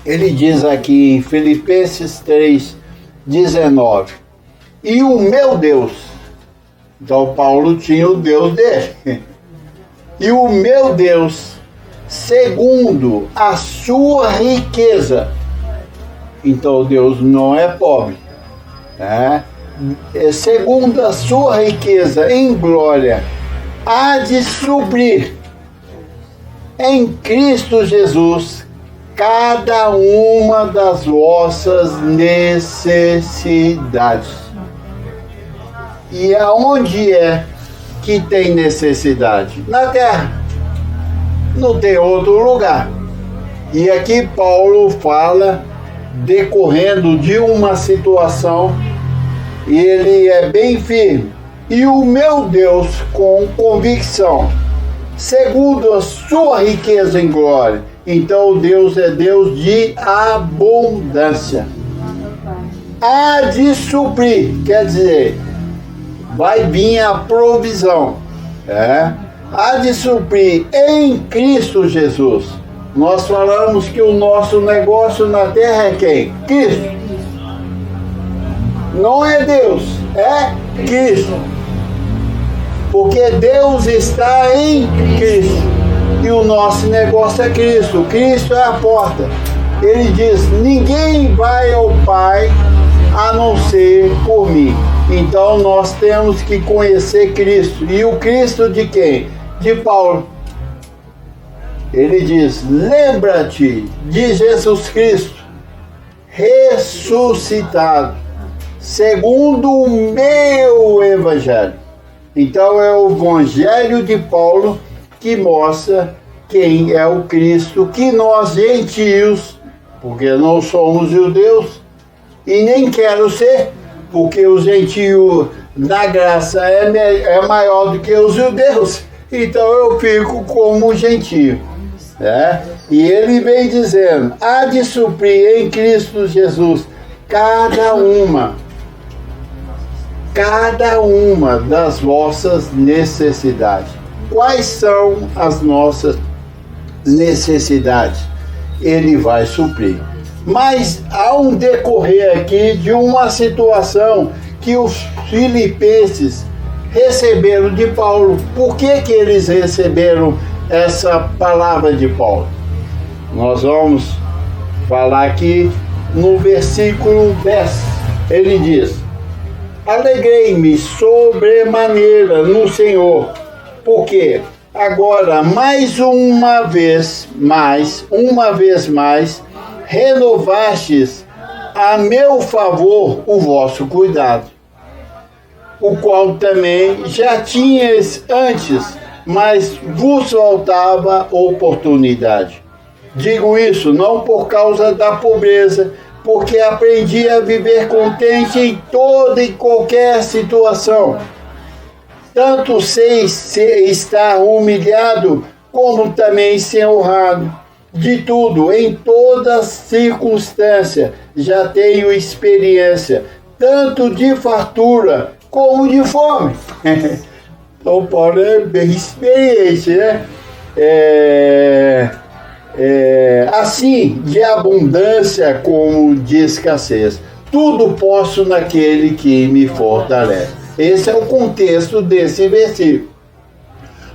Ele diz aqui em Filipenses 3:19, e o meu Deus, então Paulo tinha o Deus dele, e o meu Deus, segundo a sua riqueza, então Deus não é pobre, né? Segundo a sua riqueza em glória, há de suprir em Cristo Jesus cada uma das vossas necessidades. E aonde é que tem necessidade? Na terra. Não tem outro lugar. E aqui Paulo fala, decorrendo de uma situação, e ele é bem firme. E o meu Deus, com convicção, segundo a sua riqueza em glória. Então Deus é Deus de abundância. Há de suprir, quer dizer, vai vir a provisão. Há de suprir em Cristo Jesus. Nós falamos que o nosso negócio na terra é quem? Cristo. Não é Deus, é Cristo. Porque Deus está em Cristo. E o nosso negócio é Cristo. Cristo é a porta. Ele diz, ninguém vai ao Pai a não ser por mim. Então nós temos que conhecer Cristo. E o Cristo de quem? De Paulo. Ele diz, lembra-te de Jesus Cristo, ressuscitado, segundo o meu Evangelho. Então é o Evangelho de Paulo que mostra quem é o Cristo, que nós gentios, porque não somos judeus, e nem quero ser, porque o gentio na graça é maior do que os judeus, então eu fico como gentio. E ele vem dizendo, há de suprir em Cristo Jesus cada uma das vossas necessidades. Quais são as nossas necessidades? Ele vai suprir. Mas há um decorrer aqui de uma situação que os filipenses receberam de Paulo. Por que eles receberam essa palavra de Paulo? Nós vamos falar aqui no versículo 10. Ele diz, alegrei-me sobremaneira no Senhor, porque agora mais uma vez mais, renovastes a meu favor o vosso cuidado, o qual também já tinhas antes, mas vos faltava oportunidade. Digo isso não por causa da pobreza, porque aprendi a viver contente em toda e qualquer situação. Tanto sei estar humilhado, como também ser honrado. De tudo, em toda circunstância, já tenho experiência, tanto de fartura como de fome. Então, Paulo é bem experiente, né? Assim, de abundância como de escassez. Tudo posso naquele que me fortalece. Esse é o contexto desse versículo.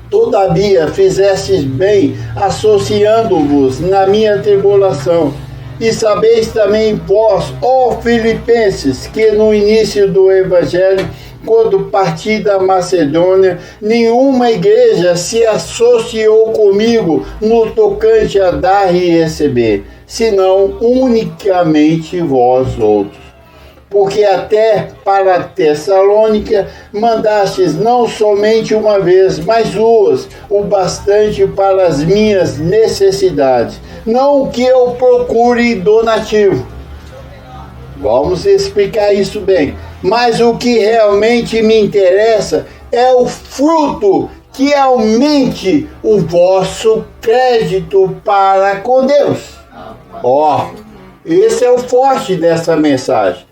Todavia, fizestes bem, associando-vos na minha tribulação. E sabeis também vós, ó Filipenses, que no início do Evangelho, quando parti da Macedônia, nenhuma igreja se associou comigo no tocante a dar e receber, senão unicamente vós outros. Porque até para Tessalônica mandastes não somente uma vez, mas duas, o bastante para as minhas necessidades. Não que eu procure donativo. Vamos explicar isso bem. Mas o que realmente me interessa é o fruto que aumente o vosso crédito para com Deus. Esse é o forte dessa mensagem.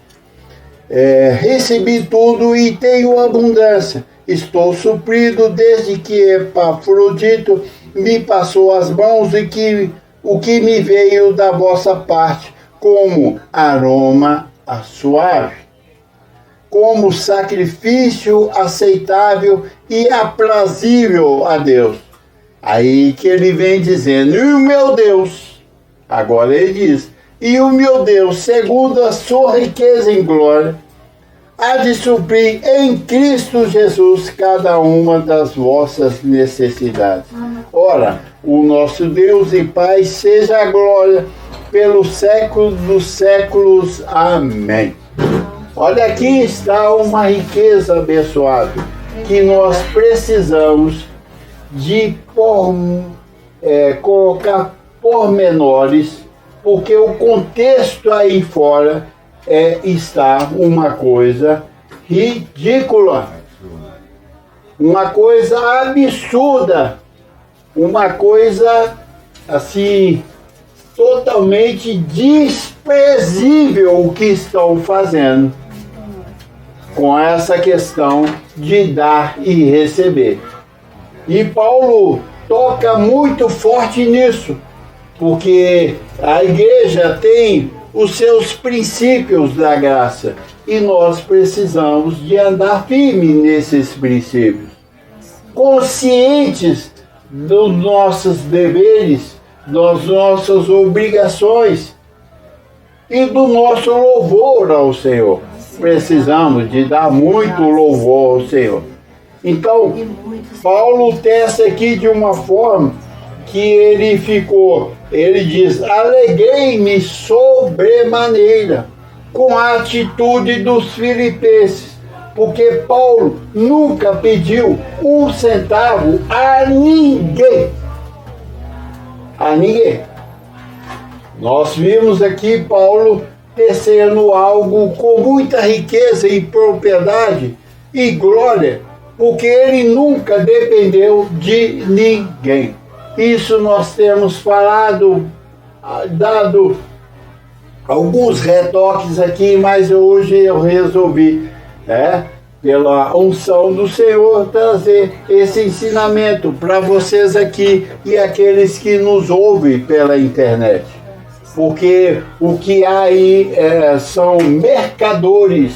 Recebi tudo e tenho abundância. Estou suprido desde que Epafrodito me passou as mãos e que o que me veio da vossa parte como aroma suave, como sacrifício aceitável e aprazível a Deus. Aí que ele vem dizendo, e o meu Deus, agora ele diz, e o meu Deus, segundo a sua riqueza em glória, há de suprir em Cristo Jesus cada uma das vossas necessidades. Ora, o nosso Deus e Pai seja a glória pelos séculos dos séculos. Amém. Olha, aqui está uma riqueza abençoada que nós precisamos de colocar pormenores, porque o contexto aí fora está uma coisa ridícula, uma coisa absurda, uma coisa assim totalmente desprezível o que estão fazendo com essa questão de dar e receber. E Paulo toca muito forte nisso, porque a igreja tem os seus princípios da graça e nós precisamos de andar firme nesses princípios, conscientes dos nossos deveres, das nossas obrigações e do nosso louvor ao Senhor. Precisamos de dar muito louvor ao Senhor. Então, Paulo testa aqui de uma forma que ele diz, alegrei-me sobremaneira com a atitude dos filipenses, porque Paulo nunca pediu um centavo a ninguém. A ninguém. Nós vimos aqui Paulo tecendo algo com muita riqueza e propriedade e glória, porque ele nunca dependeu de ninguém. Isso nós temos falado, dado alguns retoques aqui, mas hoje eu resolvi, pela unção do Senhor, trazer esse ensinamento para vocês aqui e aqueles que nos ouvem pela internet. Porque o que há aí são mercadores,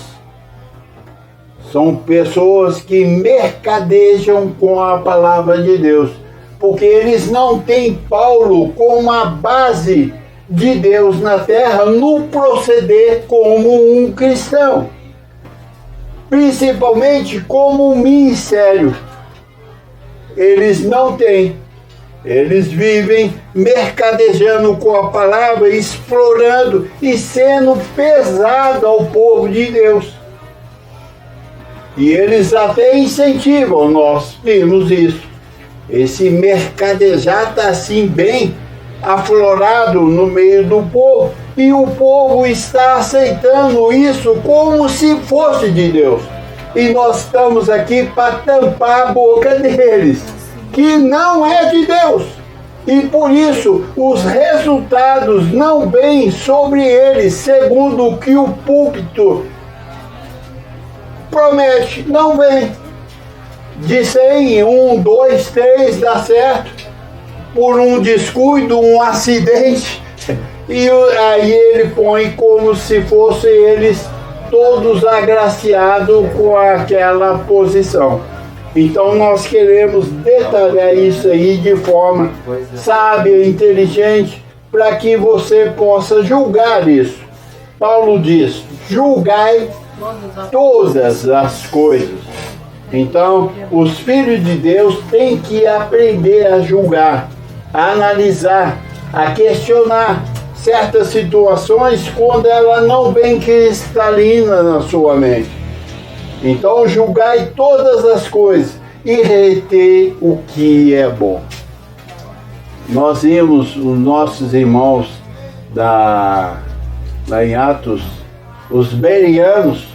são pessoas que mercadejam com a palavra de Deus, porque eles não têm Paulo como a base de Deus na terra no proceder como um cristão, principalmente como um ministério. Eles não têm. Eles vivem mercadejando com a palavra, explorando e sendo pesado ao povo de Deus. E eles até incentivam, nós vimos isso. Esse mercadejar está assim bem aflorado no meio do povo, e o povo está aceitando isso como se fosse de Deus. E nós estamos aqui para tampar a boca deles, que não é de Deus. E por isso os resultados não vêm sobre eles segundo o que o púlpito promete. Não vem. De 100, 1, 2, 3 dá certo. Por um descuido, um acidente. E aí ele põe como se fossem eles todos agraciados com aquela posição. Então nós queremos detalhar isso aí de forma sábia e inteligente, para que você possa julgar isso. Paulo diz, julgai todas as coisas. Então, os filhos de Deus têm que aprender a julgar, a analisar, a questionar certas situações quando ela não vem cristalina na sua mente. Então, julgai todas as coisas e reter o que é bom. Nós vimos os nossos irmãos lá em Atos, os bereanos.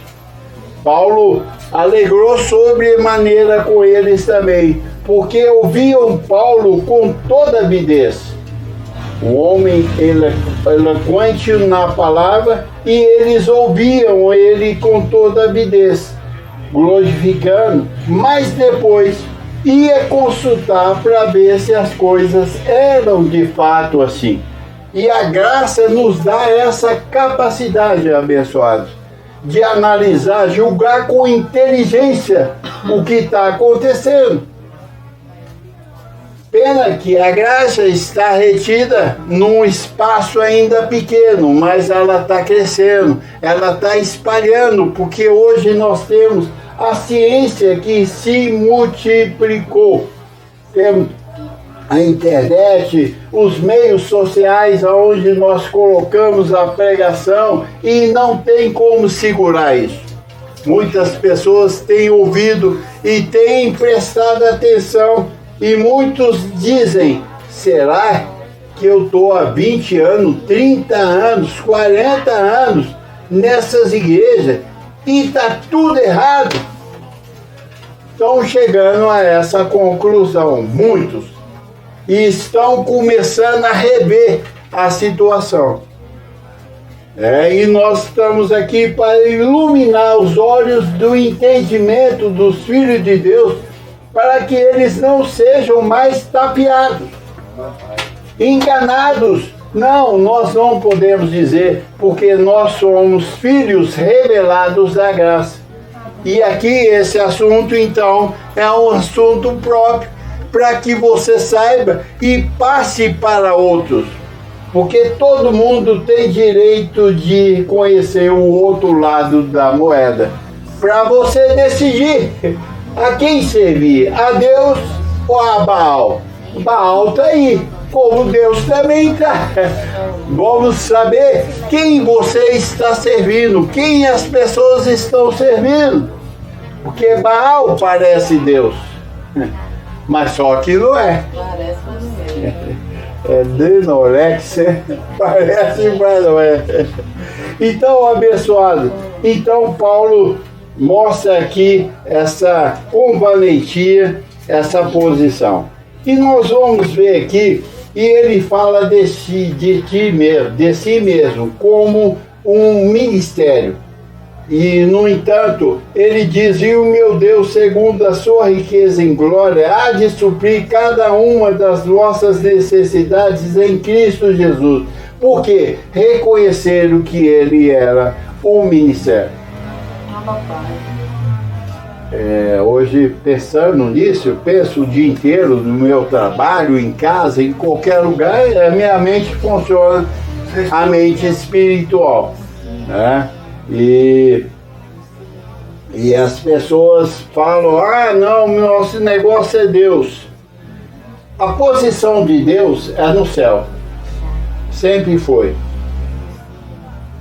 Paulo alegrou sobremaneira com eles também, porque ouviam Paulo com toda avidez. Um homem eloquente na palavra, e eles ouviam ele com toda avidez, glorificando. Mas depois ia consultar para ver se as coisas eram de fato assim. E a graça nos dá essa capacidade, abençoados, de analisar, julgar com inteligência o que está acontecendo. Pena que a graça está retida num espaço ainda pequeno, mas ela está crescendo, ela está espalhando, porque hoje nós temos a ciência que se multiplicou. Temos a internet, os meios sociais onde nós colocamos a pregação e não tem como segurar isso. Muitas pessoas têm ouvido e têm prestado atenção e muitos dizem, será que eu estou há 20 anos, 30 anos, 40 anos nessas igrejas e está tudo errado? Estão chegando a essa conclusão, muitos, e estão começando a rever a situação. E nós estamos aqui para iluminar os olhos do entendimento dos filhos de Deus, para que eles não sejam mais tapeados, enganados. Não, nós não podemos dizer, porque nós somos filhos revelados da graça. E aqui esse assunto, então, é um assunto próprio, para que você saiba e passe para outros. Porque todo mundo tem direito de conhecer o outro lado da moeda, para você decidir a quem servir, a Deus ou a Baal. Baal está aí, como Deus também está. Vamos saber quem você está servindo, quem as pessoas estão servindo. Porque Baal parece Deus, mas só que não é. Parece, mas não é. É Denorex, parece, mas não é. Então, abençoado, então Paulo mostra aqui essa convalentia, essa posição. E nós vamos ver aqui, e ele fala de si mesmo, como um ministério. E, no entanto, ele diz, e o meu Deus, segundo a sua riqueza em glória, há de suprir cada uma das nossas necessidades em Cristo Jesus. Porque reconheceram que ele era um ministério. Hoje, pensando nisso, eu penso o dia inteiro no meu trabalho, em casa, em qualquer lugar, a minha mente funciona, a mente espiritual, né? E as pessoas falam, não, nosso negócio é Deus. A posição de Deus é no céu, sempre foi.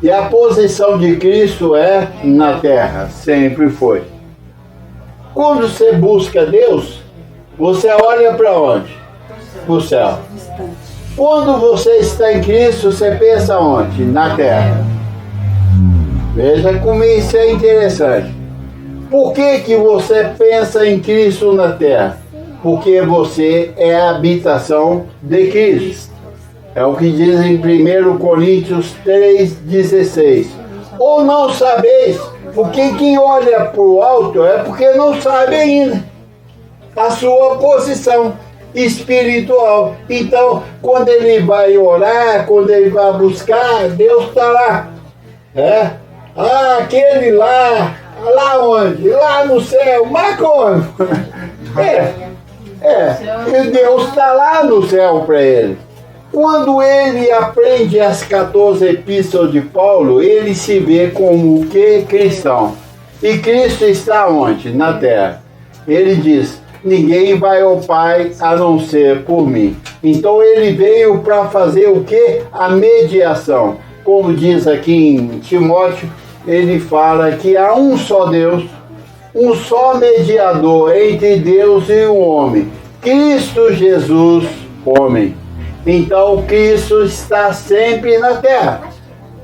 E a posição de Cristo é na terra, sempre foi. Quando você busca Deus, você olha para onde? Para o céu. Quando você está em Cristo, você pensa onde? Na terra. Veja como isso é interessante. Por que que você pensa em Cristo na terra? Porque você é a habitação de Cristo. É o que diz em 1 Coríntios 3,16. Ou não sabeis, porque quem olha para o alto é porque não sabe ainda a sua posição espiritual. Então, quando ele vai orar, quando ele vai buscar, Deus está lá. Aquele lá onde? Lá no céu, mas como? E Deus está lá no céu para ele. Quando ele aprende as 14 epístolas de Paulo, ele se vê como o que? Cristão. E Cristo está onde? Na terra. Ele diz, ninguém vai ao Pai a não ser por mim. Então ele veio para fazer o que? A mediação. Como diz aqui em Timóteo, ele fala que há um só Deus, um só mediador entre Deus e o homem, Cristo Jesus, homem. Então Cristo está sempre na terra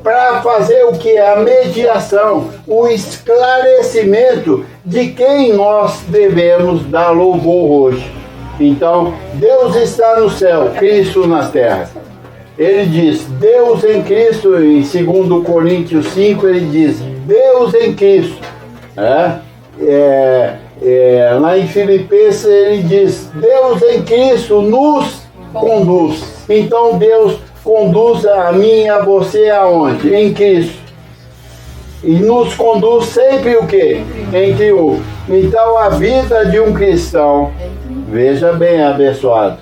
para fazer o que? A mediação, o esclarecimento de quem nós devemos dar louvor hoje. Então Deus está no céu, Cristo na terra. Ele diz, Deus em Cristo, em 2 Coríntios 5, ele diz, Deus em Cristo. Lá em Filipenses ele diz, Deus em Cristo nos conduz. Então Deus conduz a mim e a você aonde? Em Cristo. E nos conduz sempre o quê? Em triunfo. Então a vida de um cristão, veja bem, abençoado,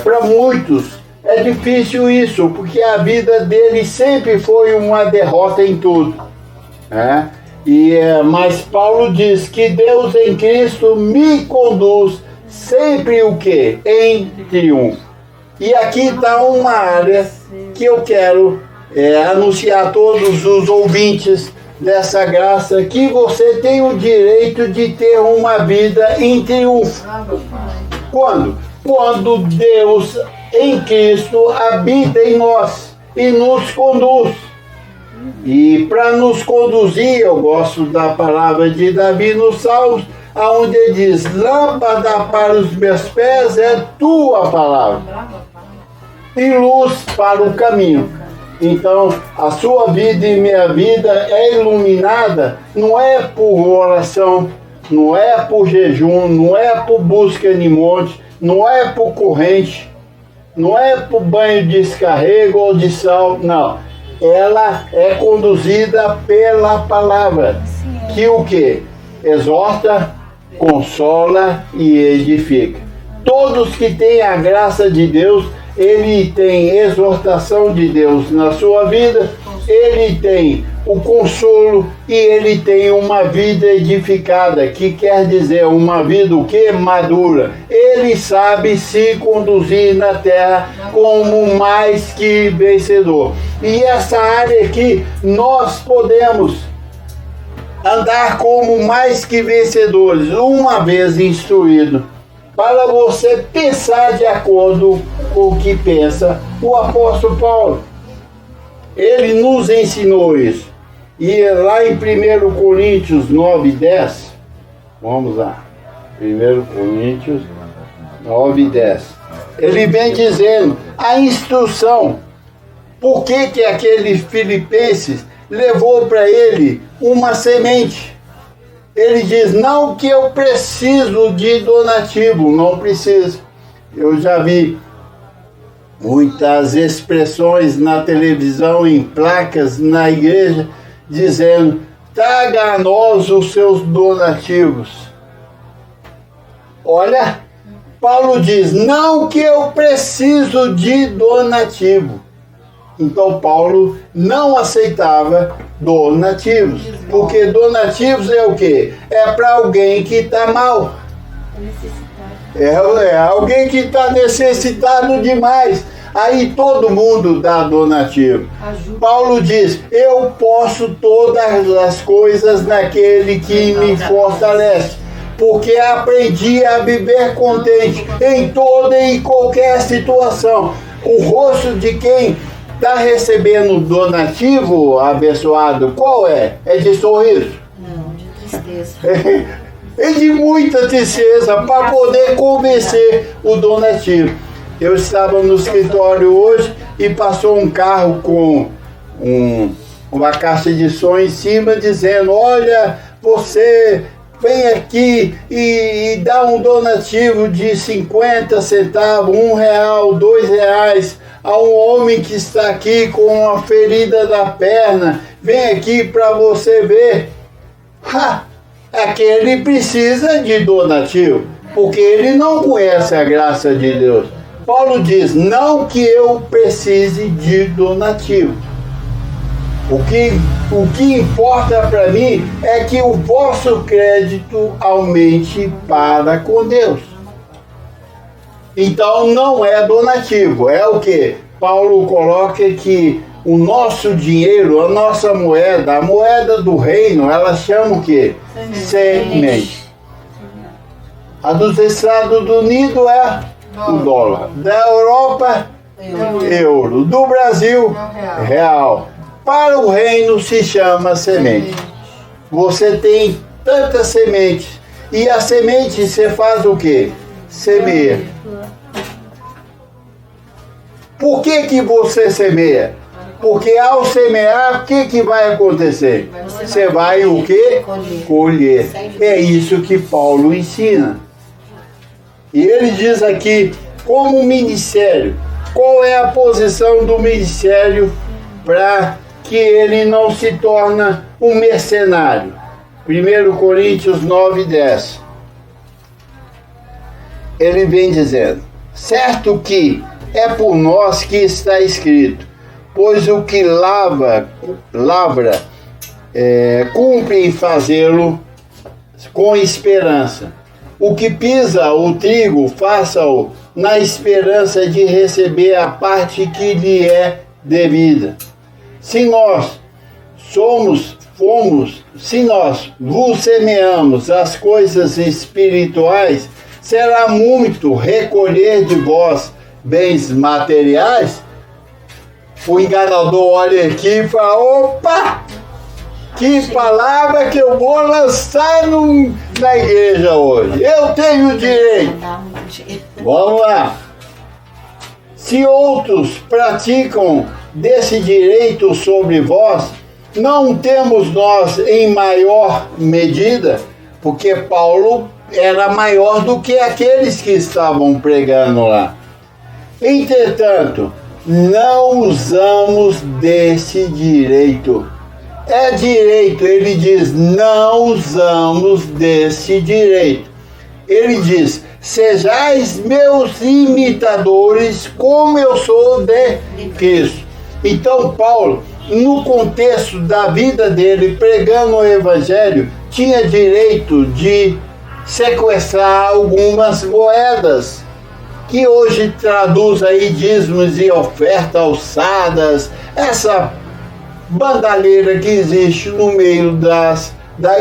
para muitos é difícil isso, porque a vida dele sempre foi uma derrota em tudo. Né? Mas Paulo diz que Deus em Cristo me conduz sempre o quê? Em triunfo. E aqui está uma área que eu quero anunciar a todos os ouvintes dessa graça, que você tem o direito de ter uma vida em triunfo. Quando? Quando Deus em Cristo habita em nós e nos conduz. E para nos conduzir, eu gosto da palavra de Davi nos Salmos, onde ele diz, lâmpada para os meus pés é tua palavra e luz para o caminho. Então, a sua vida e minha vida é iluminada, não é por oração, não é por jejum, não é por busca de monte, não é por corrente, não é por banho de descarrego ou de sal, não. Ela é conduzida pela palavra, que o quê? Exorta, consola e edifica. Todos que têm a graça de Deus, ele tem exortação de Deus na sua vida, ele tem o consolo e ele tem uma vida edificada, que quer dizer uma vida o quê? Madura. Ele sabe se conduzir na terra como mais que vencedor. E essa área aqui nós podemos andar como mais que vencedores, uma vez instruído, para você pensar de acordo com o que pensa o apóstolo Paulo. Ele nos ensinou isso. E lá em 1 Coríntios 9:10, vamos lá, 1 Coríntios 9:10, ele vem dizendo a instrução, por que aquele Filipenses levou para ele uma semente. Ele diz, não que eu preciso de donativo, não preciso. Eu já vi muitas expressões na televisão, em placas na igreja, dizendo, traga a nós os seus donativos. Olha, Paulo diz, não que eu preciso de donativo. Então Paulo não aceitava donativos, porque donativos é o quê? É para alguém que está mal. É alguém que está necessitado demais. Aí todo mundo dá donativo. Paulo diz, eu posso todas as coisas naquele que me fortalece, porque aprendi a viver contente em toda e qualquer situação. O rosto de quem está recebendo donativo, abençoado, qual é? É de sorriso? Não, de tristeza. É de muita tristeza para poder convencer o donativo. Eu estava no escritório hoje e passou um carro com uma caixa de som em cima dizendo, olha, você vem aqui e dá um donativo de 50 centavos, R$1, R$2 a um homem que está aqui com uma ferida da perna, vem aqui para você ver. Aquele precisa de donativo, porque ele não conhece a graça de Deus. Paulo diz, não que eu precise de donativo. O que importa para mim é que o vosso crédito aumente para com Deus. Então não é donativo, é o que? Paulo coloca que o nosso dinheiro, a nossa moeda, a moeda do reino, ela chama o quê? Semente. A dos Estados Unidos é o dólar. Da Europa, euro. Do Brasil, real. Para o reino se chama semente. Você tem tantas sementes. E a semente você faz o quê? Semeia. Por que você semeia? Porque ao semear, o que vai acontecer? Você vai o quê? Colher. É isso que Paulo ensina. E ele diz aqui, como ministério, qual é a posição do ministério para que ele não se torne um mercenário? 1 Coríntios 9:10. Ele vem dizendo, certo que é por nós que está escrito, pois o que lavra, cumpre em fazê-lo com esperança. O que pisa o trigo, faça-o na esperança de receber a parte que lhe é devida. Se nós vos semeamos as coisas espirituais, será muito recolher de vós bens materiais? O enganador olha aqui e fala, opa, que palavra que eu vou lançar na igreja hoje. Eu tenho direito. Vamos lá. Se outros praticam desse direito sobre vós, não temos nós em maior medida, porque Paulo era maior do que aqueles que estavam pregando lá. Entretanto, não usamos desse direito. É direito, ele diz, não usamos desse direito. Ele diz, sejais meus imitadores, como eu sou de Cristo. Então, Paulo, no contexto da vida dele, pregando o Evangelho, tinha direito de sequestrar algumas moedas, que hoje traduz aí dízimos e ofertas alçadas, essa bandalheira que existe no meio da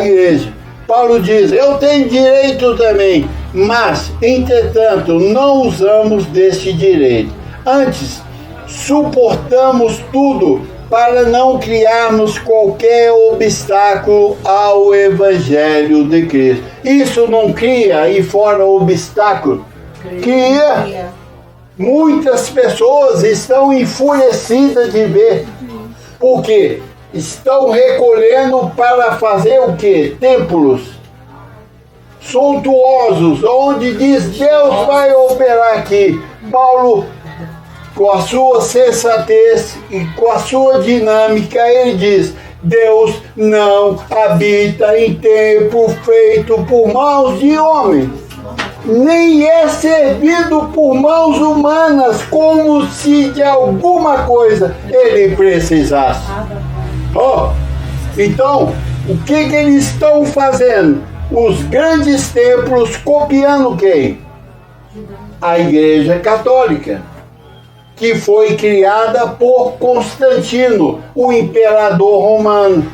igreja. Paulo diz, eu tenho direito também, mas, entretanto, não usamos desse direito. Antes, suportamos tudo para não criarmos qualquer obstáculo ao Evangelho de Cristo. Isso não cria, e fora obstáculo, cria. Muitas pessoas estão enfurecidas de ver, porque estão recolhendo para fazer o quê? Templos suntuosos, onde diz Deus vai operar aqui. Paulo, com a sua sensatez e com a sua dinâmica, ele diz, Deus não habita em templo feito por mãos de homens, nem é servido por mãos humanas, como se de alguma coisa ele precisasse. Então, o que eles estão fazendo? Os grandes templos copiando quem? A Igreja Católica, que foi criada por Constantino, o imperador romano,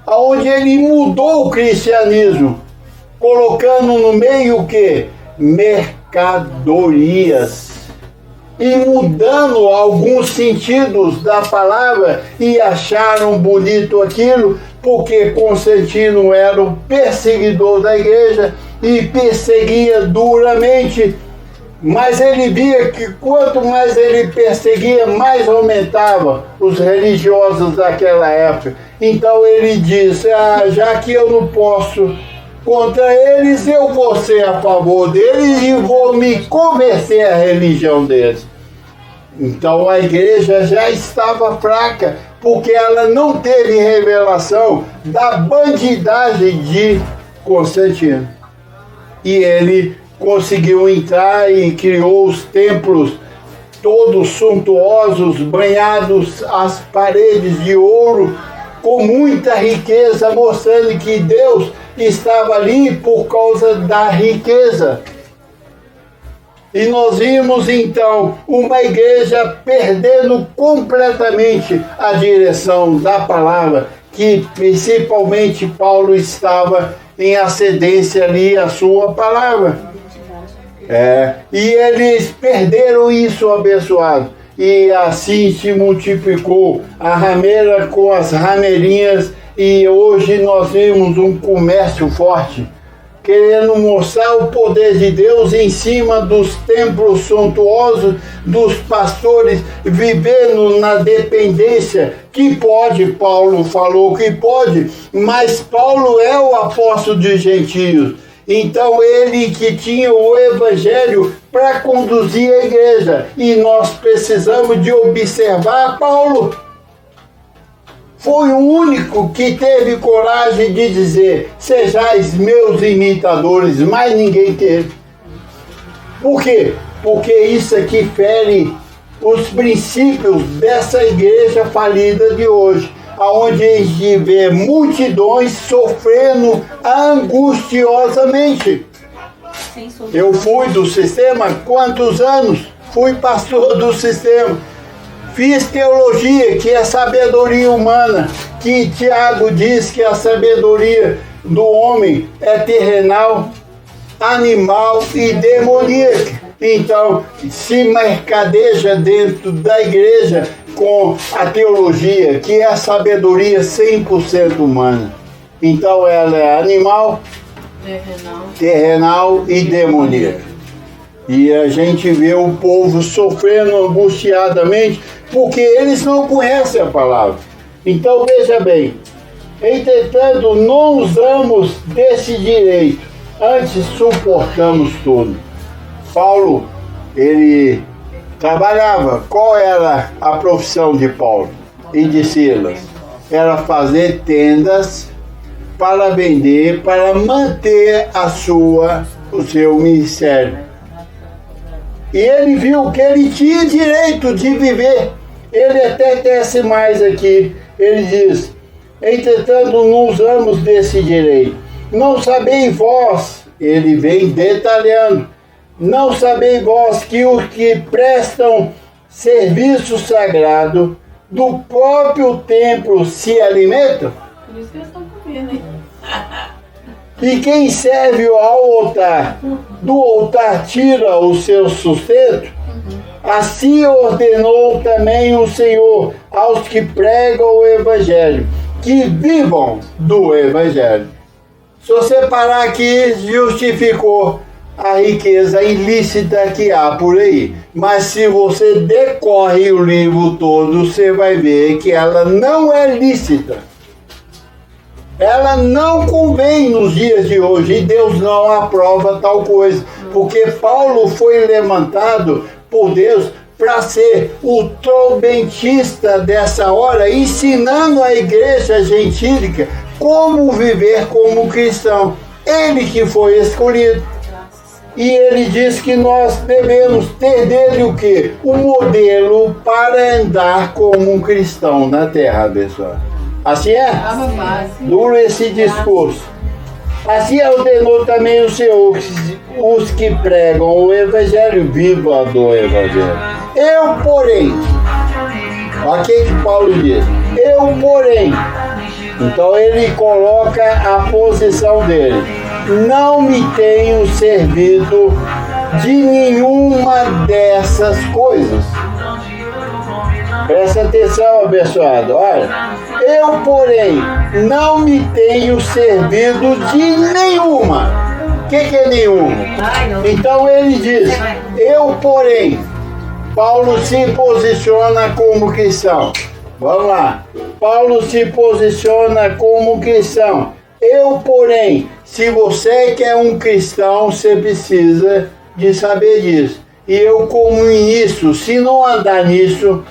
onde ele mudou o cristianismo, colocando no meio o quê? Mercadorias, e mudando alguns sentidos da palavra, e acharam bonito aquilo, porque Constantino era o perseguidor da igreja e perseguia duramente, mas ele via que quanto mais ele perseguia, mais aumentava os religiosos daquela época. Então ele disse, já que eu não posso contra eles, eu vou ser a favor deles e vou me converter à religião deles. Então a igreja já estava fraca, porque ela não teve revelação da bandidagem de Constantino. E ele conseguiu entrar e criou os templos todos suntuosos, banhados as paredes de ouro, com muita riqueza, mostrando que Deus estava ali por causa da riqueza. E nós vimos então uma igreja perdendo completamente a direção da palavra, que principalmente Paulo estava em ascendência ali à sua palavra. E eles perderam isso abençoado. E assim se multiplicou a rameira com as rameirinhas, e hoje nós vimos um comércio forte querendo mostrar o poder de Deus em cima dos templos suntuosos, dos pastores, vivendo na dependência, que pode, Paulo falou que pode, mas Paulo é o apóstolo dos gentios. Então ele que tinha o evangelho para conduzir a igreja, e nós precisamos de observar Paulo. Foi o único que teve coragem de dizer: sejais meus imitadores, mas ninguém teve. Por quê? Porque isso aqui fere os princípios dessa igreja falida de hoje, onde a gente vê multidões sofrendo angustiosamente. Eu fui do sistema quantos anos? Fui pastor do sistema. Fiz teologia, que é sabedoria humana, que Tiago diz que a sabedoria do homem é terrenal, animal e demoníaca. Então, se mercadeja dentro da igreja com a teologia, que é a sabedoria 100% humana. Então, ela é animal, terrenal e demoníaca. E a gente vê o povo sofrendo angustiadamente porque eles não conhecem a palavra. Então veja bem, entretanto não usamos desse direito, antes suportamos tudo. Paulo, ele trabalhava. Qual era a profissão de Paulo e de Silas? Era fazer tendas para vender, para manter o seu ministério. E ele viu que ele tinha direito de viver. Ele até desce mais aqui. Ele diz: entretanto, não usamos desse direito. Não sabeis vós, ele vem detalhando, não sabeis vós que os que prestam serviço sagrado do próprio templo se alimentam? Por isso que eles estão comendo, hein? E quem serve ao altar, do altar tira o seu sustento? Assim ordenou também o Senhor aos que pregam o Evangelho, que vivam do Evangelho. Se você parar aqui, justificou a riqueza ilícita que há por aí. Mas se você decorre o livro todo, você vai ver que ela não é lícita. Ela não convém nos dias de hoje, e Deus não aprova tal coisa, porque Paulo foi levantado por Deus para ser o trombetista dessa hora, ensinando a igreja gentílica como viver como cristão. Ele que foi escolhido. E ele diz que nós devemos ter dele o quê? Um modelo para andar como um cristão na terra, pessoal. Assim é? Duro esse discurso. Assim ordenou também o Senhor, os que pregam o Evangelho, vivam do Evangelho. Eu, porém, olha o que Paulo diz. Eu, porém, então ele coloca a posição dele. Não me tenho servido de nenhuma dessas coisas. Presta atenção, abençoado. Olha, eu, porém, não me tenho servido de nenhuma. O que é nenhuma? Então ele diz, eu, porém, Paulo se posiciona como cristão. Vamos lá. Paulo se posiciona como cristão. Eu, porém, se você que é um cristão, você precisa de saber disso. E eu, como nisso, se não andar nisso,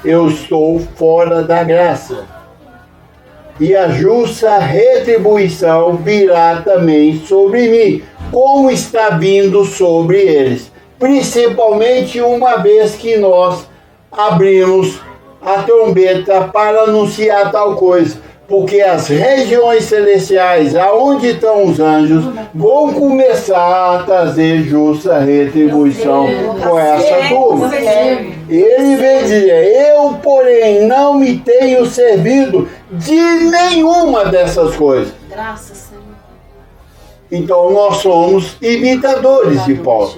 eu estou fora da graça. E a justa retribuição virá também sobre mim, como está vindo sobre eles. Principalmente uma vez que nós abrimos a trombeta para anunciar tal coisa. Porque as regiões celestiais, aonde estão os anjos, vão começar a trazer justa retribuição com essa turma. Ele vem dizer, eu, porém, não me tenho servido de nenhuma dessas coisas. Graças, Senhor. Então nós somos imitadores de Paulo.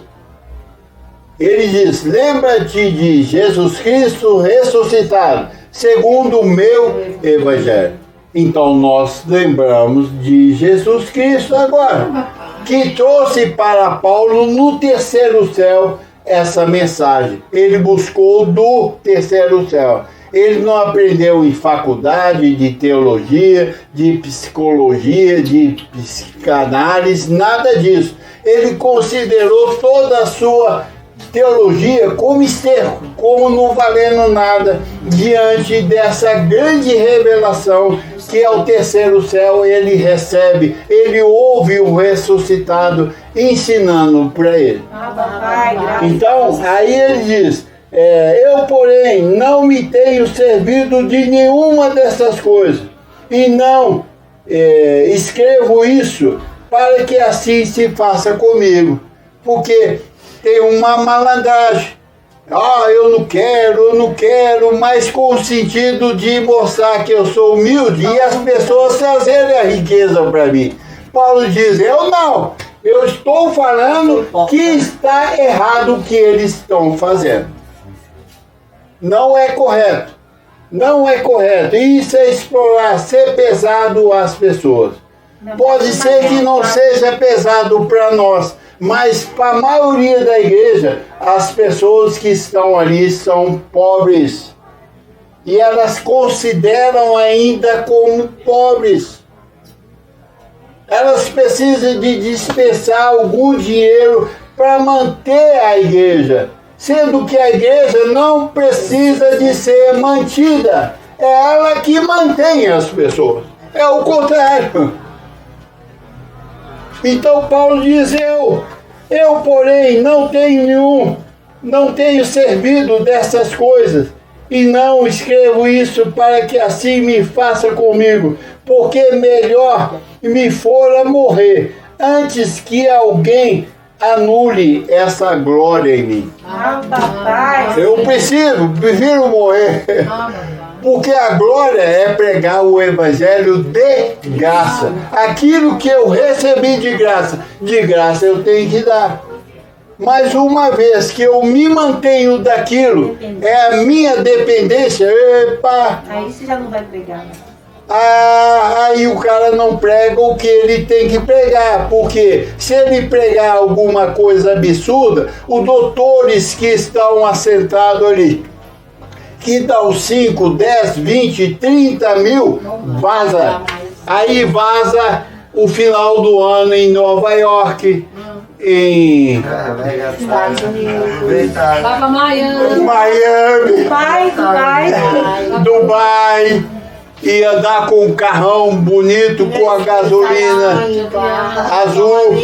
Ele diz, lembra-te de Jesus Cristo ressuscitado, segundo o meu Evangelho. Então nós lembramos de Jesus Cristo agora, que trouxe para Paulo no terceiro céu essa mensagem. Ele buscou do terceiro céu. Ele não aprendeu em faculdade de teologia, de psicologia, de psicanálise, nada disso. Ele considerou toda a sua teologia como esterco, como não valendo nada, diante dessa grande revelação que ao terceiro céu ele recebe. Ele ouve o ressuscitado ensinando para ele. Então, aí ele diz, eu, porém, não me tenho servido de nenhuma dessas coisas, e não escrevo isso para que assim se faça comigo, porque tem uma malandragem. Eu não quero, mas com o sentido de mostrar que eu sou humilde e as pessoas trazerem a riqueza para mim. Paulo diz, eu estou falando que está errado o que eles estão fazendo. Não é correto. Não é correto. Isso é explorar, ser pesado às pessoas. Pode ser que não seja pesado para nós, mas para a maioria da igreja, as pessoas que estão ali são pobres. E elas consideram ainda como pobres. Elas precisam de dispensar algum dinheiro para manter a igreja, sendo que a igreja não precisa de ser mantida. É ela que mantém as pessoas. É o contrário. Então Paulo diz, eu porém não tenho servido dessas coisas, e não escrevo isso para que assim me faça comigo, porque melhor me fora morrer, antes que alguém anule essa glória em mim. Eu prefiro morrer. Porque a glória é pregar o evangelho de graça. Aquilo que eu recebi de graça eu tenho que dar. Mas uma vez que eu me mantenho daquilo, é a minha dependência, Aí você já não vai pregar, né? Aí o cara não prega o que ele tem que pregar, porque se ele pregar alguma coisa absurda, os doutores que estão assentados ali, que dão 5, 10, 20, 30 mil, vaza. Aí vaza o final do ano em Nova York, em Estados Unidos. Vai pra Miami. Dubai, e andar com um carrão bonito, com a gasolina azul.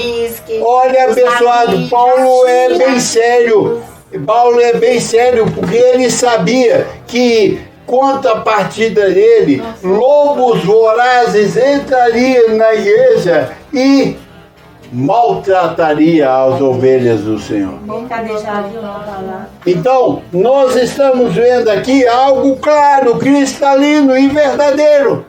Olha, pessoal, Paulo é bem sério. Paulo é bem sério, porque ele sabia que, quanto à partida dele, lobos vorazes entrariam na igreja e maltrataria as ovelhas do Senhor. Então, nós estamos vendo aqui algo claro, cristalino e verdadeiro.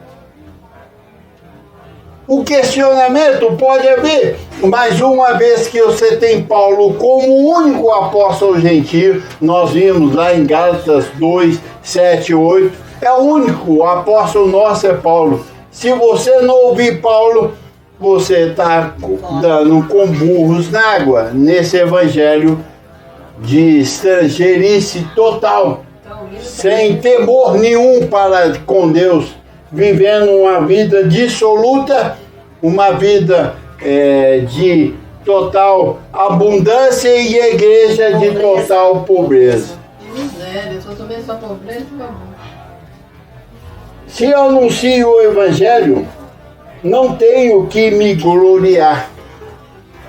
O questionamento pode haver, mas uma vez que você tem Paulo como único apóstolo gentio, nós vimos lá em Gálatas 2, 7, 8, é o único, o apóstolo nosso é Paulo. Se você não ouvir Paulo, você está dando com burros na água, nesse evangelho de estrangeirice total, sem temor nenhum para com Deus, vivendo uma vida dissoluta, uma vida de total abundância e a igreja de total pobreza. Se eu anuncio o evangelho, não tenho que me gloriar.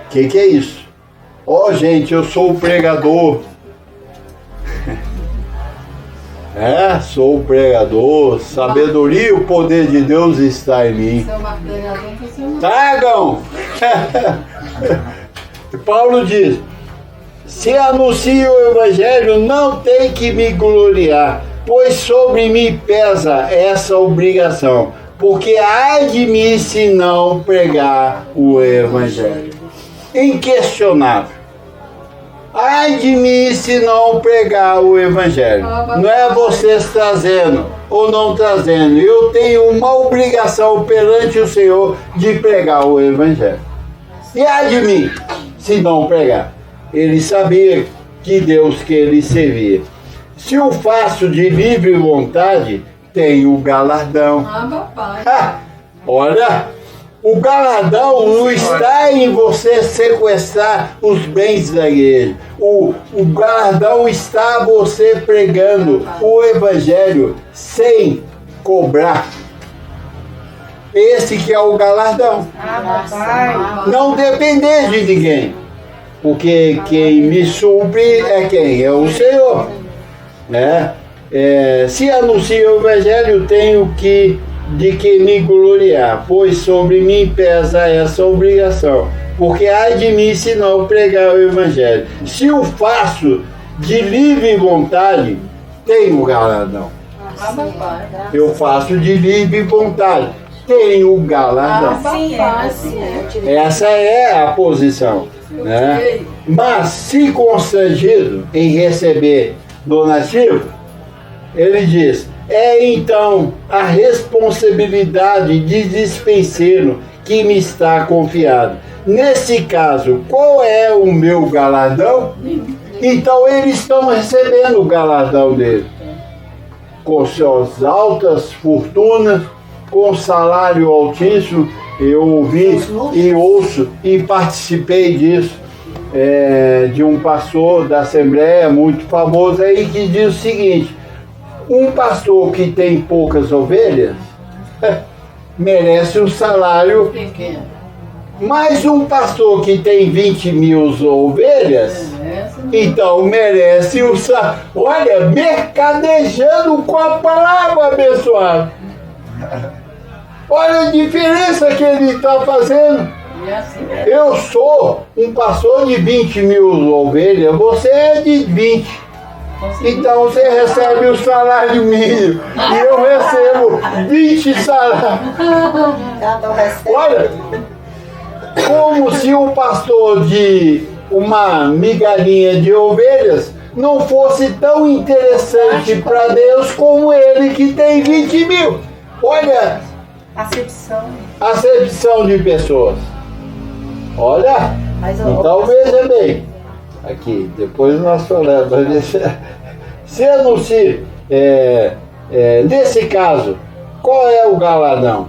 O que é isso? Gente, eu sou o pregador. Sou o pregador, sabedoria e o poder de Deus está em mim. Tragam! Paulo diz, se anuncio o evangelho, não tem que me gloriar, pois sobre mim pesa essa obrigação, porque há de mim se não pregar o evangelho. Inquestionável. Ai de mim se não pregar o Evangelho. Não é vocês trazendo ou não trazendo. Eu tenho uma obrigação perante o Senhor de pregar o Evangelho. E ai de mim se não pregar. Ele sabia que Deus que ele servia. Se o faço de livre vontade, tenho galardão. Olha, o galardão não está em você sequestrar os bens da igreja. O galardão está você pregando o Evangelho sem cobrar. Esse que é o galardão. Não depender de ninguém. Porque quem me supre é quem? É o Senhor. Né? Se anuncio o Evangelho, tenho de que me gloriar, pois sobre mim pesa essa obrigação. Porque ai de mim se não pregar o Evangelho. Se o faço de livre vontade, tenho galardão. Eu faço de livre vontade, tenho galardão. Essa é a posição. Né? Mas se constrangido em receber donativo, ele diz: é então a responsabilidade de dispenseiro que me está confiada. Nesse caso, qual é o meu galardão? Então eles estão recebendo o galardão dele, com suas altas fortunas, com salário altíssimo. Eu ouvi e ouço e participei disso, de um pastor da Assembleia muito famoso aí, que diz o seguinte: um pastor que tem poucas ovelhas merece um salário pequeno. Mas um pastor que tem 20 mil ovelhas, então merece um salário. Olha, mercadejando com a palavra, abençoado. Olha a diferença que ele está fazendo. Eu sou um pastor de 20 mil ovelhas, você é de 20. Então você recebe o salário mínimo e eu recebo 20 salários. Olha, como se um pastor de uma migalhinha de ovelhas não fosse tão interessante para Deus como ele que tem 20 mil. Olha, acepção de pessoas. Olha, então veja bem. Aqui, depois nós falamos. Se anuncia, nesse caso, qual é o galardão?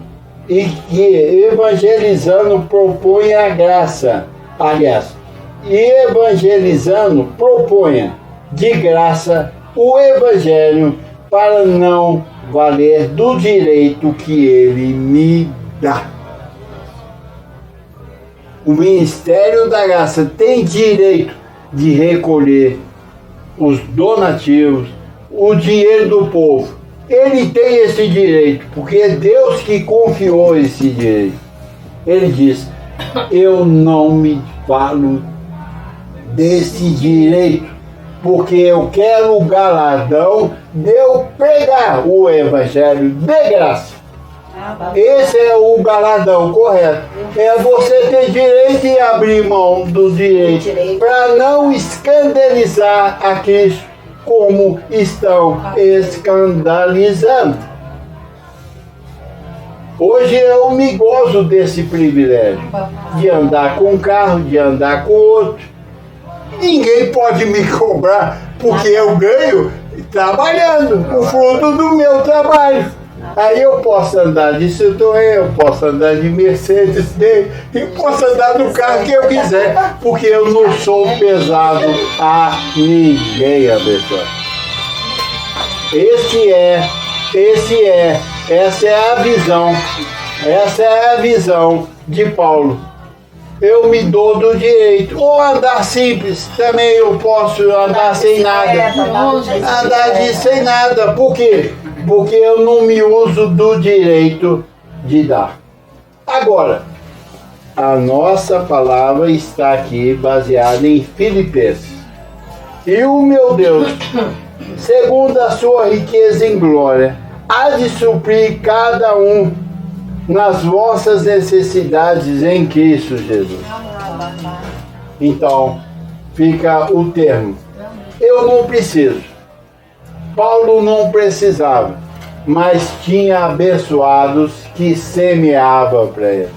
E que evangelizando propõe a graça. Aliás, e evangelizando proponha de graça o Evangelho para não valer do direito que ele me dá. O Ministério da Graça tem direito de recolher os donativos, o dinheiro do povo. Ele tem esse direito, porque é Deus que confiou esse direito. Ele diz: eu não me falo desse direito, porque eu quero o galardão de eu pregar o Evangelho de graça. Esse é o galardão correto. É você ter direito e abrir mão do direito para não escandalizar a Cristo como estão escandalizando. Hoje eu me gozo desse privilégio de andar com um carro, de andar com outro. Ninguém pode me cobrar porque eu ganho trabalhando, o fruto do meu trabalho. Aí eu posso andar de Citroën, eu posso andar de Mercedes, e posso andar no carro que eu quiser, porque eu não sou pesado a ninguém, abençoado. Essa é a visão de Paulo. Eu me dou do direito. Ou andar simples, também eu posso andar sem nada. Sem nada. Por quê? Porque eu não me uso do direito de dar. Agora, a nossa palavra está aqui baseada em Filipenses. E o meu Deus, segundo a sua riqueza em glória, há de suprir cada um nas vossas necessidades em Cristo Jesus. Então, fica o termo. Eu não preciso. Paulo não precisava, mas tinha abençoados que semeavam para ele.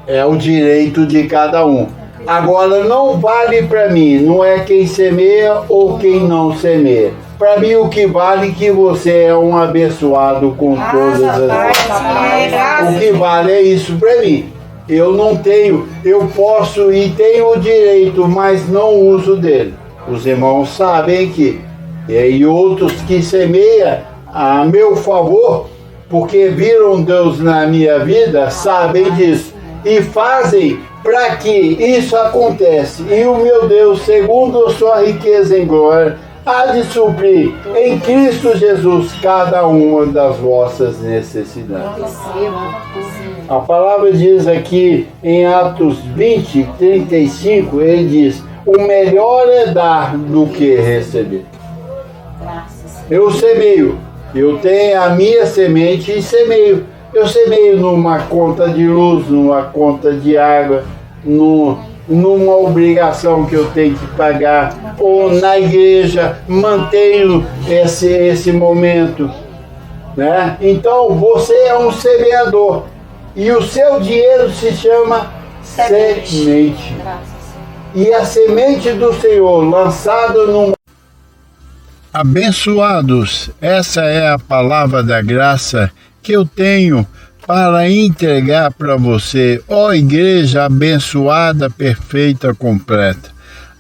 É o direito de cada um. Agora, não vale para mim, não é quem semeia ou quem não semeia. Para mim, o que vale é que você é um abençoado com todas as coisas. O que vale é isso para mim. Eu não tenho, eu posso e tenho o direito, mas não uso dele. Os irmãos sabem que, e outros que semeiam a meu favor, porque viram Deus na minha vida, sabem disso. E fazem para que isso aconteça. E o meu Deus, segundo a sua riqueza em glória, há de suprir em Cristo Jesus cada uma das vossas necessidades. A palavra diz aqui em Atos 20, 35, ele diz: o melhor é dar do que receber. Eu semeio, eu tenho a minha semente e semeio. Eu semeio numa conta de luz, numa conta de água, numa obrigação que eu tenho que pagar, ou na igreja, mantenho esse momento, né? Então, você é um semeador, e o seu dinheiro se chama semente. E a semente do Senhor, lançada num... Abençoados, essa é a palavra da graça que eu tenho para entregar para você, ó igreja abençoada, perfeita, completa.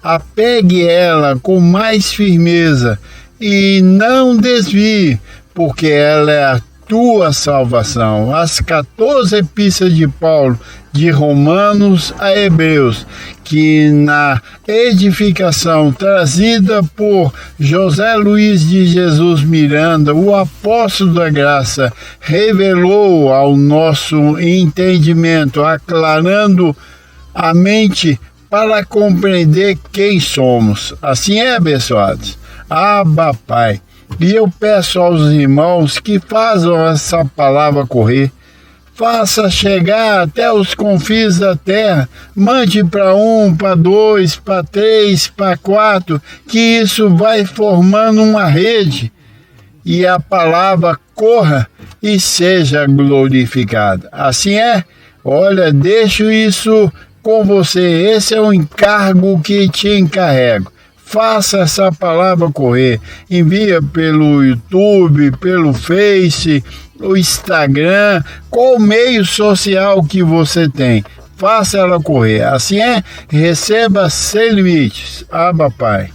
Apegue ela com mais firmeza e não desvie, porque ela é a tua salvação. As 14 epístolas de Paulo, de Romanos a Hebreus, que na edificação trazida por José Luiz de Jesus Miranda, o apóstolo da graça, revelou ao nosso entendimento, aclarando a mente para compreender quem somos. Assim é, abençoados. Abba, Pai. E eu peço aos irmãos que façam essa palavra correr, faça chegar até os confins da terra, mande para 1, para 2, para 3, para 4, que isso vai formando uma rede e a palavra corra e seja glorificada. Assim é? Olha, deixo isso com você, esse é o encargo que te encarrego. Faça essa palavra correr, envia pelo YouTube, pelo Face, o Instagram, qual meio social que você tem, faça ela correr. Assim é, receba sem limites. Abba, Pai.